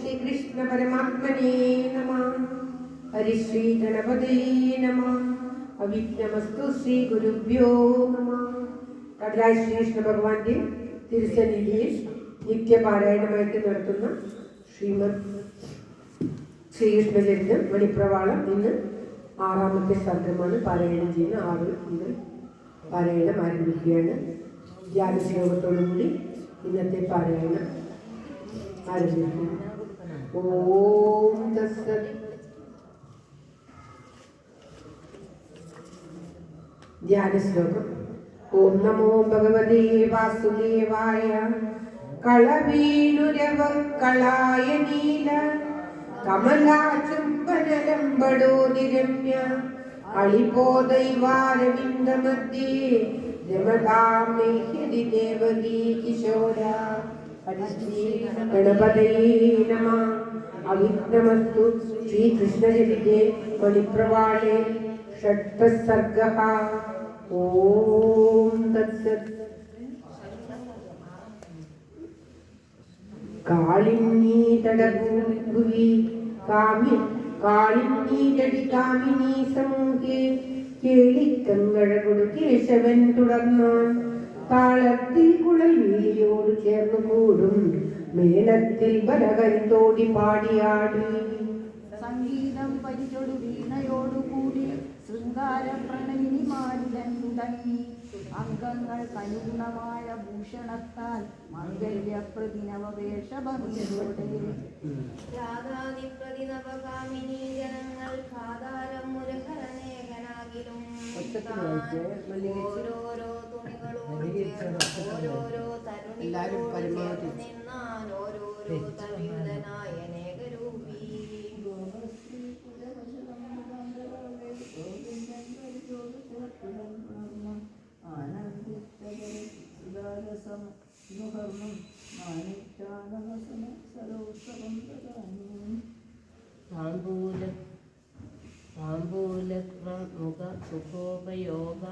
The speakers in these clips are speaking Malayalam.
ശ്രീകൃഷ്ണ പരമാത്മനേ നമഃ. ഹരിശ്രീ ഗണപതേ നമഃ. അവിഘ്നമസ്തു ശ്രീ ഗുരുഭ്യോ നമഃ. കടലായ ശ്രീകൃഷ്ണ ഭഗവാന്റെ തിരുസന്നിധിയിൽ നിത്യപാരായണമായിട്ട് നടത്തുന്ന ശ്രീമദ് ശ്രീകൃഷ്ണചരിതം മണിപ്രവാളം ഇന്ന് 6ാമത്തെ സർഗമാണ് പാരായണം ചെയ്യുന്ന. 6 മുതൽ പാരായണം ആരംഭിക്കുകയാണ്. ധ്യാന ശ്ലോകത്തോടുകൂടി ഇന്നത്തെ പാരായണം ആരംഭിക്കുന്നു. ഓം തത്സത്. ധ്യാന ശ്ലോകം. ഓം നമോ ഭഗവതേ വാസുദേവായ. കളവീണുരവക്കളായ നീല കമലാചുംബനലംബടോതിരമ്യ അളിപോദൈവാരവിന്ദമധ്യേ രമതാം മേഹ്യതി ദേവകീ കിശോര. ഗണപതയേ നമഃ. അവിഘ്നമസ്തു ശ്രീകൃഷ്ണചരിതേ മണിപ്രവാളേ ഷഡ്ഭ സർഗഃ. ഓം തത്സത്. കാളിന്ദീ തടഭൂഭുവി കാളിന്ദീ കാമിനീ സമൂഹേ കേളിക്കങ്കഴകൊടു കേശവൻ തുടർന്നാൻ. താളത്തിൽ കുഴൽ വീലിയോട് ചേർന്നു കൂടും മേളത്തിൽ ബലകരുത്തോടി പാടിയാടി. സംഗീതം പരിചൊടു വീണയോടുകൂടി ശൃംഗാര പ്രണയിനിമാരുടൻ തുടങ്ങി. അംഗങ്ങൾക്കനുഗുണമായ ഭൂഷണത്താൽ മംഗല്യപ്രതിനവേഷഭംഗിയോടെ രാധാതിപ്രതിനവകാമിനീ ജനങ്ങൾ ഖാദാരം മുരഹരനേകനാകിലും ഓരോരോ തുണികളോട് ഓരോരോ തരുണികളോട് നിന്നാൽ ഓരോരോ തവിയുധനായ അനേകരൂപീ. താംബൂലമുഖ സുഖോപയോഗ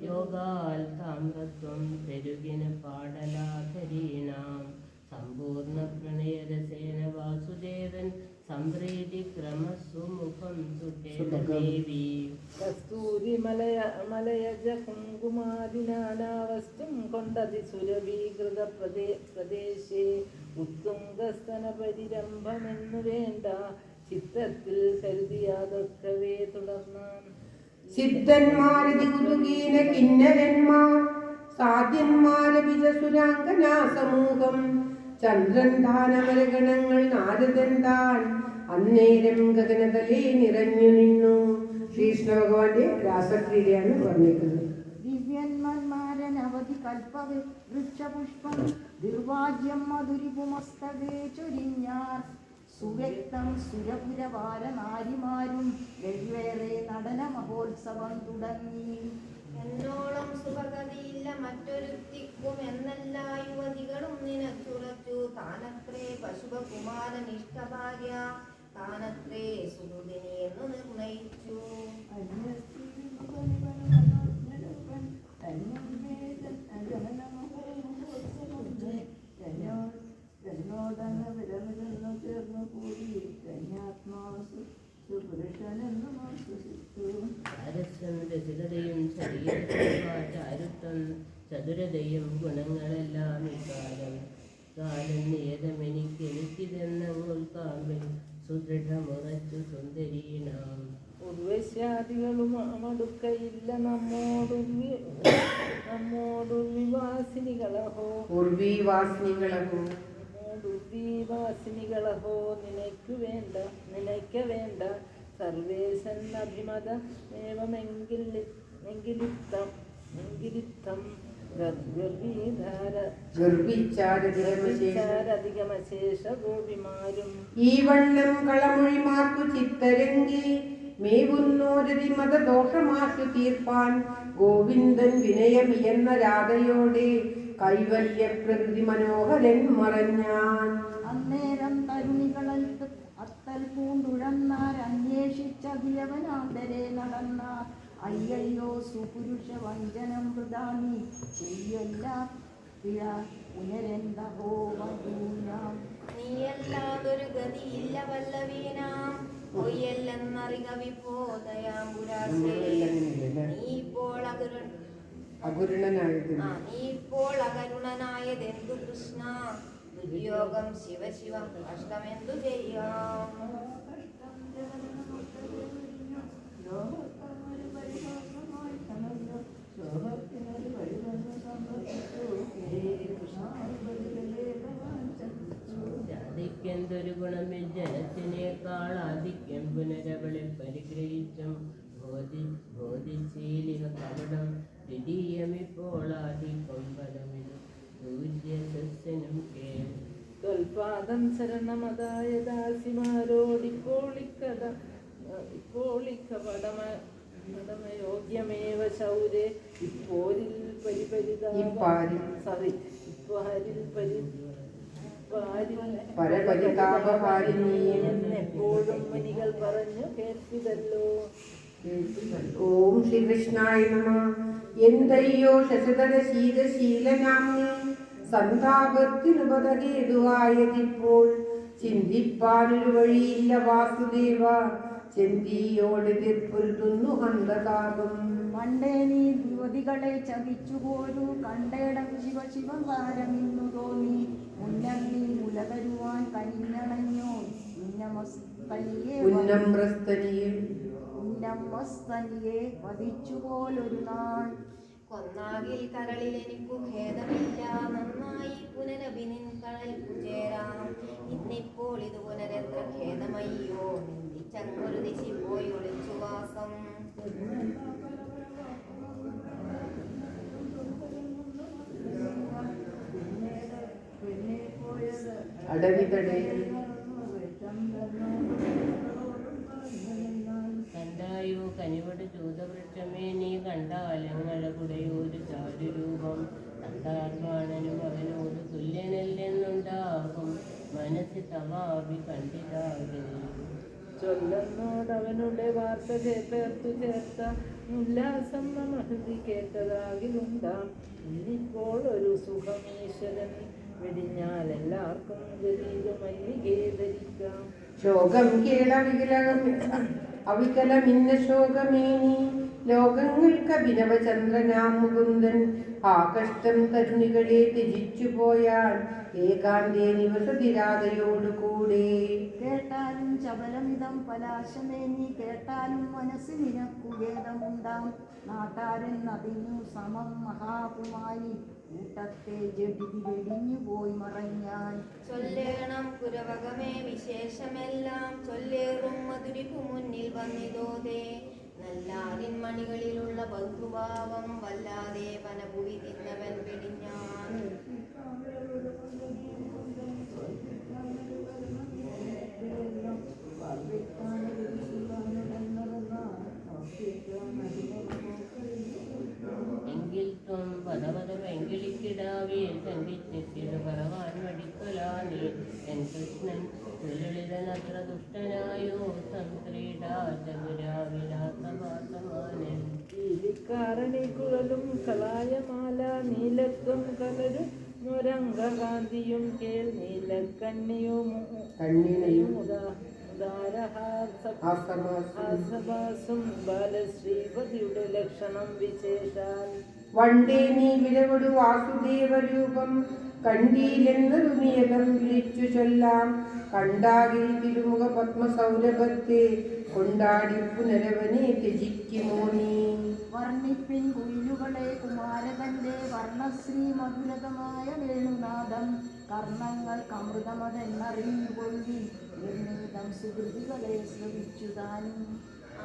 യോഗാൽ താമ്രത്വം പെരുകിന പാടലാധരീണാം. സമ്പൂർണ്ണ പ്രണയരസേന വാസുദേവൻ സംപ്രീതി ക്രമസുമുഖം സുദേവി. കസ്തൂരി മലയജ കുങ്കുമാദിനാനാവസ്തും കൊണ്ടതി സുരഭീകൃത പ്രദേശേ ഉത്തുംഗസ്തന പരിരംഭമെന്നു വേണ്ട ചിത്തത്തിൽ കരുതിയാതൊക്കവേ തുടർന്നാൻ. സിദ്ധന്മാരതി കുതുകീന കിന്നരന്മാർ സാധ്യന്മാരഭിജ സുരാംഗനാ സമൂഹം. ചന്ദ്രൻ ദാനമരഗണങ്ങൾ നാരദൻ താൻ അന്നേരം ഗഗനതലേ നിറഞ്ഞു നിന്നു. ശ്രീകൃഷ്ണ ഭഗവാന്റെ രാസക്രീഡയാണ് വർണ്ണിക്കുന്നത്. ദിവ്യന്മാരനവധി കൽപ്പവേ വൃക്ഷപുഷ്പം ദുർവാജ്യം മധുരിപുമസ്തകേ ചൊരിഞ്ഞാർ. സുവ്യക്തം സുരപുരവാര നാരിമാരും വെവ്വേറെ നടന മഹോത്സവം തുടങ്ങി. എന്നോളം സുഭഗതിയില്ല മറ്റൊരുത്തിക്കും എന്നെല്ലാ യുവതികളും നിനച്ചുറച്ചു. താനത്രേ പശുപകുമാരനിഷ്ടഭാര്യ താനത്രേ സുഹൃദിനി എന്നു നിർണയിച്ചു. ചതുരതയും ഗുണങ്ങളെല്ലാം ഇക്കാലം കാലം നിയതമെനിക്കെനിക്കിതെന്നുൾക്കാമ്പിൽ സുദൃഢമുറച്ചു സുന്ദരീണാം. ഉർവശാദികളും മടുക്കയില്ല നമ്മോടുർവിവാസിനികളഹോ. ഉർവീവാസിനികളഹോ ഉർവീവാസിനികളഹോ. നിനയ്ക്ക വേണ്ട സർവേശൻ അഭിമതമേവമെങ്കിലിത്തം ഗർഭിച്ചാരധികമശേഷ ഗോപിമാരും. ഈ വണ്ണം കളമൊഴിമാർക്കു ചിത്തരങ്കി മേവുന്നോരതി മതദോഷമാശു തീർപ്പാൻ. ഗോവിന്ദൻ വിനയമിയെന്ന രാധയോടെ കൈവല്യ പ്രകൃതി മനോഹരൻ മറഞ്ഞാൻ. അന്നേരം തരുണികളിൽ അത്തൽ പൂണ്ടുഴന്നാർ അന്വേഷിച്ചതിയവനാന്തരെ നടന്നാർ. അയ്യയ്യോ സുപുരുഷ വഞ്ചനം വൃതാനി ചെയ്യല്ല പിഴ പുനരെന്തഹോ വധൂനാം. നീയല്ലാതൊരു വല്ലവീനാം പൊയ്യല്ലെന്നറിക വിഭോദയാമ്പുരാസേ നീ ഇപ്പോൾ അകരുണനായതെന്തു കൃഷ്ണ ദുര്യോഗം ശിവ ശിവ കഷ്ടമെന്തു ചെയ്യാം ജാതിക്കെന്തൊരു ഗുണമിൽ ജനത്തിനേക്കാൾ ആധിക്യം പുനരവളിൽ പരിഗ്രഹിച്ചും ബോധിശീലിക കപടം ദ്വിതീയമിപ്പോൾ ആധിക്യം പദമിത് സൂര്യസസ്യനും കേൾ തൊൽപാദം ശരണമതായ ദാസിമാരോടിപ്പോളിക്കഥ യോഗ്യമേവ ശൗരേ ഇപ്പോരിൽ എപ്പോഴും മനികൾ പറഞ്ഞു കേൾപ്പിതല്ലോ. ഓം ശ്രീകൃഷ്ണായ നമ. എന്തയ്യോ ശശധര ശീലനാംനി സന്താപത്തിനുപതഹേതുവായതിപ്പോൾ ചിന്തിപ്പാനൊരു വഴിയില്ല വാസുദേവ ചെന്തിയോടെതിർപ്പൊരുതുന്നു ഹന്തതാപം. പണ്ടേ നീ യുവതികളെ ചതിച്ചു പോരു കണ്ടേടം ശിവ ശിവകാരമിന്നു തോന്നി മുന്നം നീ മുലകരുവാൻ കനിഞ്ഞണഞ്ഞോ ഉന്നമസ്തനിയെ വധിച്ചു പോലൊരു നാൾ കൊന്നാകിൽ കരളിൽ എനിക്കു ഭേദമില്ല നന്നായി പുനരഭിനിൻ കടൽ ചേരാം ഇന്നിപ്പോൾ ഇത് പുനരെത്ര ഖേദമയ്യോ നിന്ദിച്ചങ്ങൊരു ദിശി പോയി ഒളിച്ചു വാസം കണ്ടായോ കനിവട് ചൂതവൃക്ഷമേ നീ കണ്ടാലങ്ങഴ കുടയൊരു ചാരുരൂപം കണ്ടാർവാണനും അവനോട് തുല്യനല്ലെന്നുണ്ടാകും മനസ്സിൽ തവാവി കണ്ടിതാകെ ചൊല്ലുന്നോടവനുടെ വാർത്ത പേർത്തു ചേർത്ത ഉല്ലാസം മഹതി കേട്ടതാകിലുണ്ടാം ഇന്നിപ്പോൾ ഒരു സുഖമീശ്വരൻ വെടിഞ്ഞാൽ എല്ലാവർക്കും ഗരീരമല്ലികേ ധരിക്കാം. ശോകം കേള അവികലമിന്ന ശോകമേനി ലോകങ്ങൾക്ക് അഭിനവചന്ദ്രനാം മുകുന്ദൻ ആ കഷ്ടം കരുണികളെ ത്യജിച്ചു പോയാൽ ഏകാന്തേ നിവസതിരാതയോടുകൂടെ. കേട്ടാലും ചപലമിതം പലാശമേനി കേട്ടാലും മനസ്സിൽ നിനക്കുഖേദമുണ്ടാം നാട്ടാരൻ അതിനു സമം മഹാകുമാരി കൂട്ടത്തെ ജഡിതി വെടിഞ്ഞു പോയി മറഞ്ഞാൻ ചൊല്ലേണം പുരവകമേ വിശേഷമെല്ലാം ചൊല്ലേറും മധുരിപ്പു മുന്നിൽ വന്നിതോതേ നല്ലാരിൻ മണികളിലുള്ള ബന്ധുഭാവം വല്ലാതെ വനഭുവി തിന്നവൻ വെടിഞ്ഞാൻ എങ്കിൽ ത്വം പദപദമെങ്കിളിക്കിടാവേ സംഗീച്ചിട്ട് പറവാൻ മടിക്കൊലാ നീ എൻ കൃഷ്ണൻ ലളിതനത്ര ദുഷ്ടനായോ സംക്രീഡാചതുരാവിലാസവാസമാനൻ കാരണിക്കുഴലും കളായമാല നീലത്വം കലരും മുരംഗകാന്തിയും കേൾ നീലക്കണ്ണിയും ഉദാരഹാസഭാസും ബാലശ്രീപതിയുടെ ലക്ഷണം വിശേഷാൽ വണ്ടേ നീ വിലകൊടു വാസുദേവരൂപം കണ്ടീലെന്നൊരു നിയതം വിളിച്ചു ചൊല്ലാം കണ്ടാകിൽ തിരുമുഖ പത്മസൗരഭത്തെ കൊണ്ടാടി പുനരവനെ ത്യജിക്കുമോ നീ. വർണ്ണിപ്പിൻ കുയിലുകളെ കുമാരകന്റെ വർണ്ണശ്രീ മധുരതമായ വേണുനാദം കർണങ്ങൾ കമൃതമതെന്നറിഞ്ഞുകൊള്ളി നിർണീതം സുഹൃതികളെ ശ്രവിച്ചു താനും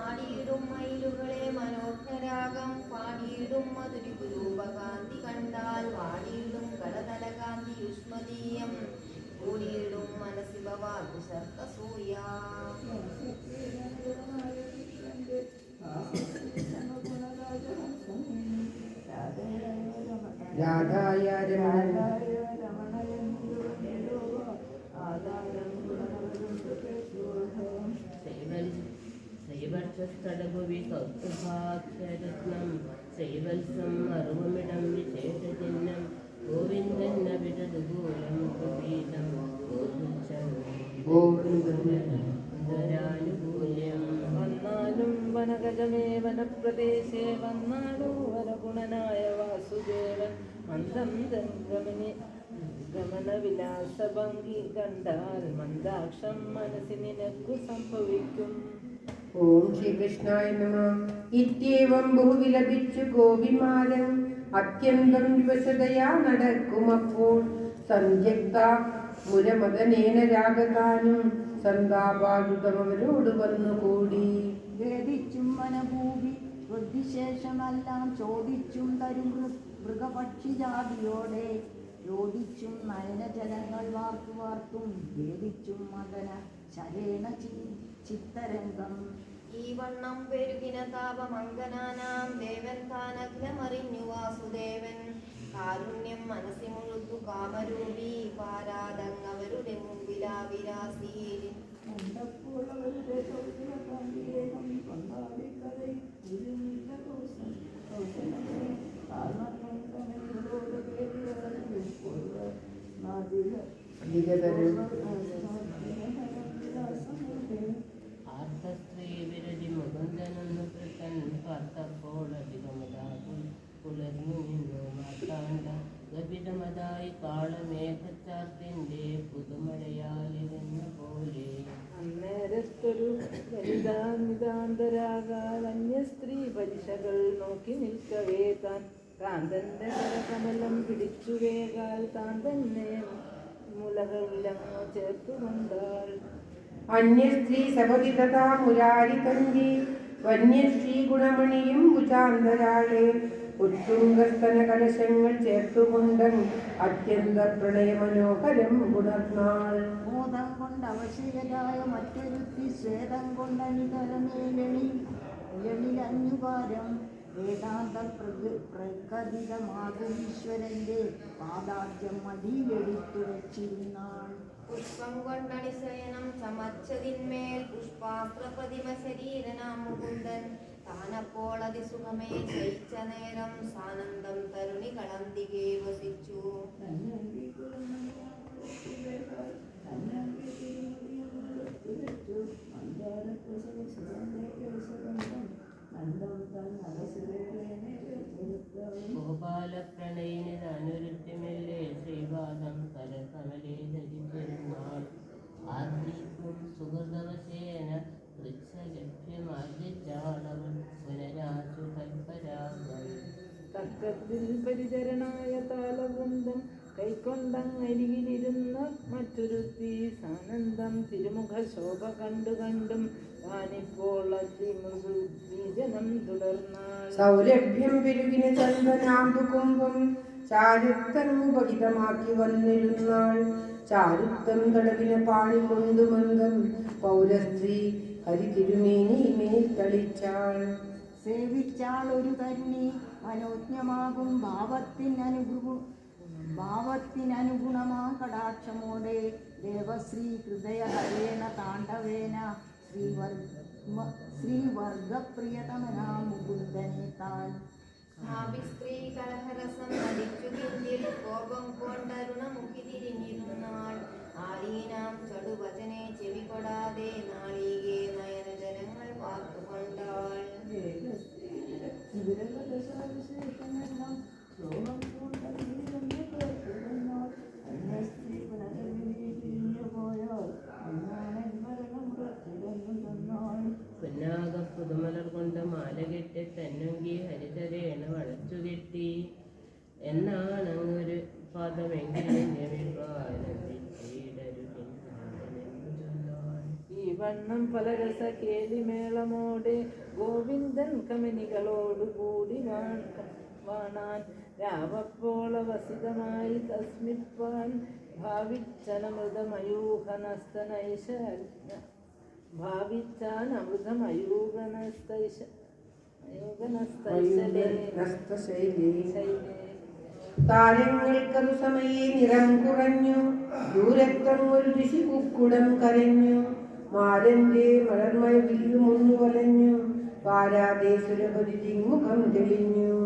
ആടിയിടും മയിലുകളെ മനോഹരാഗം പാടിയിടും മധുരി രൂപകാന്തി കണ്ടാൽ വാടിയിടും കടതലകാന്തി യുഷ്മദീയം കൂടിയിടും മനസ്സി ഭവാതു ശർക്കസൂയ രാധായ രമണ ശ്രീവർഷസ്ഥടഭുവി കൗസ്തുഭാക്ഷരത്നം ശ്രീവത്സം അറുവമിടം വിശേഷചിഹ്നം ഗോവിന്ദൻ വിടതുകൂലം ഗോവിന്ദ സുന്ദരാനുകൂല്യം വന്നാലും വനഗജമേ വനപ്രദേശേ വന്നാലോ വരഗുണനായ വാസുദേവൻ മന്ദം ഗമനവിലാസ ഭംഗി കണ്ടാൽ മന്ദാക്ഷം മനസ്സിൽ നിനക്കു സംഭവിക്കും. ഓം ശ്രീകൃഷ്ണായ നമ. ഇത്യേവം ബഹുവിലപിച്ചു ഗോപിമാരൻ അത്യന്തം വിവശതയാ നടക്കുമപ്പോൾ സന്ധ്യക്ത മുരമദനേന രാഗതാനും സന്താപാദുതമവരോട് വന്നുകൂടി. വേദിച്ചും മനഭൂമി വൃദ്ധിശേഷമെല്ലാം ചോദിച്ചും തരും മൃഗപക്ഷിജാതിയോടെ യോജിച്ചും നയനജലങ്ങൾ വാർത്തും വേദിച്ചും മദന ശരേണ ചിത്തരംഗം. ഈ വണ്ണം പെരുകിന താപമംഗനാനാം ദേവൻ താനഖിലമറിഞ്ഞു വാസുദേവൻ കാരുണ്യം മനസ്സി മുഴുത്തു കാമരൂപി പാരാതങ്ങവരുടെ മുമ്പിലാവിരാസീൽ. ആർത്തസ്ത്രീ വിരതി മുകുന്ദനൊന്നു കൃതൻ പാർത്തപ്പോൾ അധികമതാകും പുലർന്നു നിന്നു മാത്താണ്ട ഗപിതമതായി കാളമേഘച്ചാർത്തിന്റെ പുതുമഴയാലിരുന്ന പോലെ. അന്നേരത്തൊരു ലളിതാനിതാന്തരാകാൽ അന്യസ്ത്രീ പലിശകൾ നോക്കി നിൽക്കവേ താൻ കാന്തന്റെ കരകമലം പിടിച്ചു വേകാൽ താൻ തന്നെ മുലകളിലങ്ങോ ചേർത്തുകൊണ്ടാൾ. അന്യസ്ത്രീ സപതി തഥാ മുരാരി തഞ്ചി വന്യശ്രീ ഗുണമണിയും ഭുജാന്തരാളെ ഉത്തുംഗസ്തന കലശങ്ങൾ ചേർത്തുകൊണ്ടൻ അത്യന്ത പ്രണയമനോഹരം പുണർന്നാൾ. ബോധം കൊണ്ട് അവശയരായ മറ്റൊരുത്തി ശ്വേതം കൊണ്ടനിതരമേലെളിലഞ്ഞുകാരം വേദാന്ത പ്രകൃതിതമാകും ഈശ്വരന്റെ പാദാദ്യം മടിയിലെടുത്തു വച്ചിരുന്നാൾ. പുഷ്പം കൊണ്ടണിശയനം ചമച്ചതിന്മേൽ പുഷ്പാസ്ത്ര പ്രതിമ ശരീരനാം മുകുന്ദൻ താനപ്പോൾ അതിസുഖമേ ജയിച്ച നേരം സാനന്ദം തരുണി കളന്തികെ വസിച്ചു. ഗോപാലപ്രണയിനിതനുരുത്തിമെല്ലെ ശ്രീപാദം തലകമലേ ധരിച്ചിരുന്നാൾ. ആർദ്രിക്കും സുഹൃതവശേന വൃക്ഷലഭ്യമാർജിച്ചാളവൻ പുനരാശു കൽപ്പരാഗം. തക്കത്തിൽ പരിചരണായ താളവൃന്ദം കൈക്കൊണ്ടങ്ങരികിലിരുന്ന മറ്റൊരുത്തി സാനന്ദം തിരുമുഖ ശോഭ കണ്ടും താനിപ്പോൾ അതിമൃദുജനം തുടർന്നാൾ. സൗരഭ്യം പെരുകിന ചന്ദനാമ്പുകുംഭം ചാരുത്തമുപഹിതമാക്കി വന്നിരുന്നാൾ. ചാരുത്തം തടവിന പാണി കൊണ്ടു മന്ദം പൗരസ്ത്രീ ഹരി തിരുമേനി മേൽ തളിച്ചാൾ. സേവിച്ചാൾ ഒരു തരുണി മനോജ്ഞമാകും ഭാവത്തിനനുഗുണമാ കടാക്ഷമോടെ ദേവശ്രീ ഹൃദയഹരേണ താണ്ഡവേന ശ്രീവർഗപ്രിയതമനാ മുകുന്ദനെ താൻ. സ്ത്രീ കലഹരസം നടിച്ചു കിഞ്ചിൽ കോപം കൊണ്ടരുണമുഖി തിരിഞ്ഞിരുന്നാൾ. ആലീനാം ചടുവചനെ ചെവികൊടാതെ നാളികെ നയനജനങ്ങൾ പാർത്തുകൊണ്ടാൾ. പുന്നാക പുതുമലർ കൊണ്ട് മാല കെട്ടി തന്നങ്കി ഹരിതരേണ വളച്ചു കെട്ടി എന്നാണങ്ങൊരു പദമെങ്കിലും ഈ വണ്ണം പലരസ കേളിമേളമോടെ ഗോവിന്ദൻ കമനികളോടുകൂടി വാണാൻ രാവപ്പോൾ വസിതമായി തസ്മിപ്പാൻ താരങ്ങൾക്കതു സമയേ നിറം കുറഞ്ഞു ദൂരത്തം ഒരു ഋഷി കുക്കുടം കരഞ്ഞു മാരന്റെ മലർമയ വില്ലുമൊന്നു വലഞ്ഞു പാരാതെ സുരപതി മുഖം തെളിഞ്ഞു.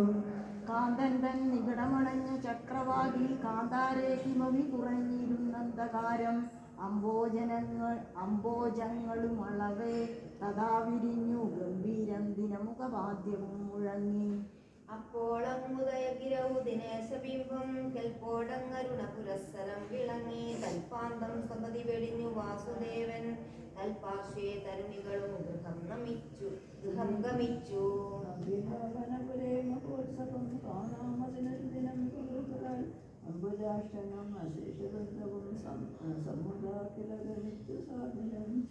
കാന്തൻ തൻ നികടമണഞ്ഞ ചക്രവാകിൽ കാന്താരേ കിമവി കുറഞ്ഞിരുന്നന്തകാരം അംബോജങ്ങളും അളവേ തഥാ വിരിഞ്ഞു ഗംഭീരം ദിനമുഖവാദ്യവും മുഴങ്ങി. അപ്പോളങ്ങുദയഗിരൗ ദിനേശബിംബം കൽപ്പോടങ്ങരുണ പുരസ്സരം വിളങ്ങി. തൽപ്പാന്തം സപതി വെടിഞ്ഞു വാസുദേവൻ തൽപാർശ്വേ തരുണികളും ഗൃഹം ഗമിച്ചു.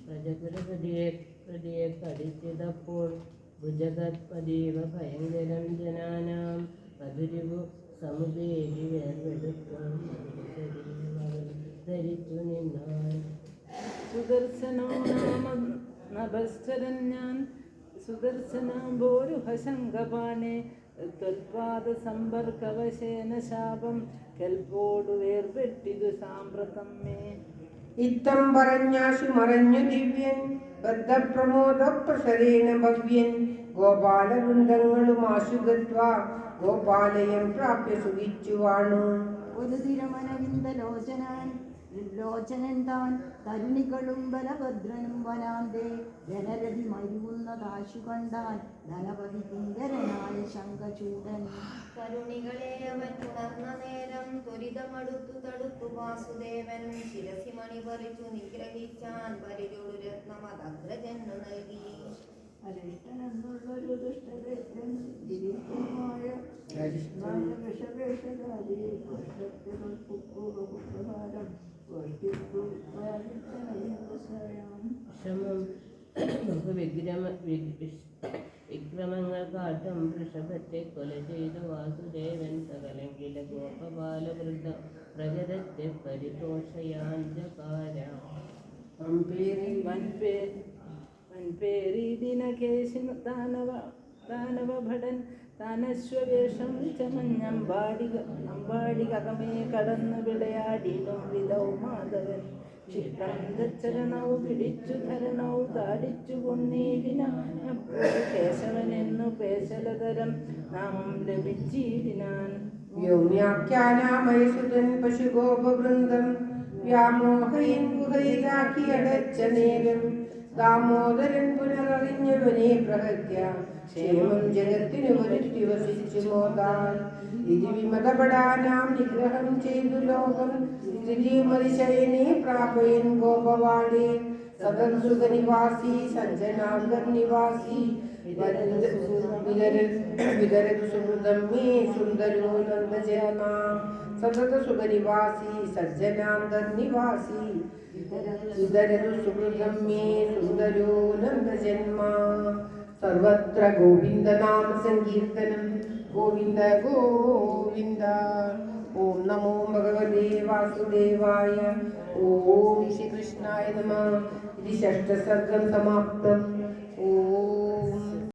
പ്രജകുലപതിയെ കടിച്ചതപ്പോൾ ഭുജഗത്പതീവ ഭയങ്കരം ജനാനാം മധുരിവു സമുദേവി വേർവെടുക്കാൻ ധരിച്ചു നിന്നാൻ. സുദർശനോ നാമ നഭശ്ചരൻ ഞാൻ സുദർശനാംബോരുഹശങ്കപാണേ ത്വൽപാദ സമ്പർക്കവശേന ശാപം കൽപ്പോടു വേർപെട്ടിതു സാമ്പ്രതം മേ. ഇത്തം പറഞ്ഞാശു മറഞ്ഞു ദിവ്യൻ ബദ്ധപ്രമോദ പ്രസരേണ ഭവ്യൻ ഗോപാലവൃന്ദങ്ങളുമാശുഗത്വാ ഗോപാലയം പ്രാപ്യ സുഖിച്ചു വാണു. ഒരു തിരമനവിന്ദലോചനൻ താൻ തരുണികളും ബലഭദ്രനും വനാന്തേ ജനരതി മരുവുന്നതാശു കണ്ടാൻ ധനപതി കിങ്കരനായ ശങ്കചൂടൻ. തരുണികളെ അവൻ ഉണർന്ന നേരം ത്വരിതമടുത്തു തടുത്തു വാസുദേവൻ ശിരസി മണി പറിച്ചു നിഗ്രഹിച്ചാൻ പരിചോടു രത്നമതഗ്രജന്നു നൽകി. അരിഷ്ടനെന്നുള്ളൊരു ദുഷ്ടദൈത്യൻ ഗിരീശമായ വിഷവേഷധാരിയെ വിക്രമങ്ങൾ കാട്ടും വൃഷഭത്തെ കൊല ചെയ്ത വാസുദേവൻ സകലങ്കില ഗോപബാലവൃദ്ധ പ്രജരത്തെ പരിതോഷയാൻ ജകാര. വൻപേരീദിനകേശി ദാനവഭടൻ താനശ്വവേഷം ചമഞ്ഞമ്പാടികമേ കടന്നു വിളയാടിടും വിധൗ മാധവൻ. ചിത്രം ദച്ചരണൗ പിടിച്ചു ധരണൗ താടിച്ചു കൊന്നീടിന കേശവനെന്നു പേശലതരം നാമം ലഭിച്ചിടിനാൻ. വ്യോമ്യാഖ്യാനാമയസുതൻ പശുഗോപവൃന്ദം വ്യാമോഹയിൻ ഗുഹയിലാക്കിയടച്ച നേരം ദാമോദരൻ പുനരറിഞ്ഞവനെ പ്രഹത്യ ക്ഷേമം ജഗത്തിനു വരുത്തി വസിച്ചു മോദാൽ. ഇതി വിമതപടാനാം നിഗ്രഹം ചെയ്തു ലോകം സ്ഥിതിമതിശയനെ പ്രാപയൻ ഗോപവാളേ. സദർസുഖനിവാസി സഞ്ജനാഗർ നിവാസി വിതരതു സുഹൃതം മേ സുന്ദരോ നന്ദജന്മ. സതത സുഖനിവാസി സജ്ജനാന്തർ നിവാസി വിതരതു സുഹൃതം മേ സുന്ദരോ നന്ദജന്മ. സർവത്ര ഗോവിന്ദനാമ സങ്കീർത്തനം ഗോവിന്ദ ഗോവിന്ദ. ഓം നമോ ഭഗവതേ വാസുദേവായ. ഓം ശ്രീകൃഷ്ണായ നമഃ. ഇതി ഷഷ്ഠസർഗം സമാപ്തം. ഓം